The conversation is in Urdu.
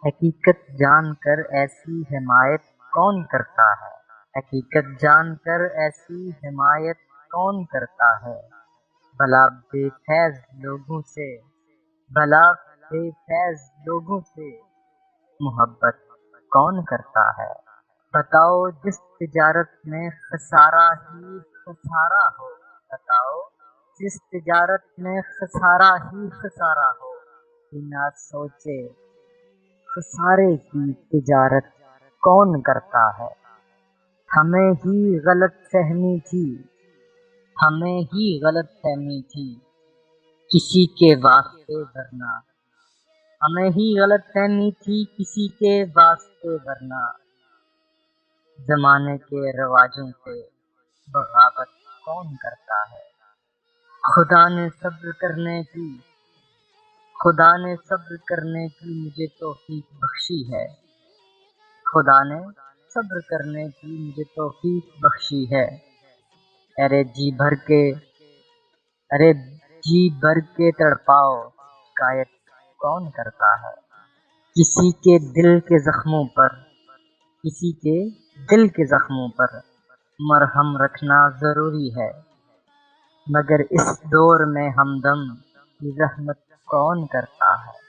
حقیقت جان کر ایسی حمایت کون کرتا ہے؟ حقیقت جان کر ایسی حمایت کون کرتا ہے؟ بھلا بے فیض لوگوں سے بھلا بے فیض لوگوں سے محبت کون کرتا ہے؟ بتاؤ جس تجارت میں خسارہ ہی خسارہ ہو بتاؤ جس تجارت میں خسارہ ہی خسارہ ہو بنا سوچے خسارے کی تجارت کون کرتا ہے؟ ہمیں ہی غلط فہمی تھی ہمیں ہی غلط فہمی تھی کسی کے واسطے ورنہ ہمیں ہی غلط فہمی تھی کسی کے واسطے ورنہ زمانے کے رواجوں سے بغاوت کون کرتا ہے؟ خدا نے صبر کرنے کی خدا نے صبر کرنے کی مجھے توفیق بخشی ہے خدا نے صبر کرنے کی مجھے توفیق بخشی ہے ارے جی بھر کے تڑپاؤ شکایت کون کرتا ہے؟ کسی کے دل کے زخموں پر کسی کے دل کے زخموں پر مرہم رکھنا ضروری ہے مگر اس دور میں ہمدم کی زحمت کون کرتا ہے؟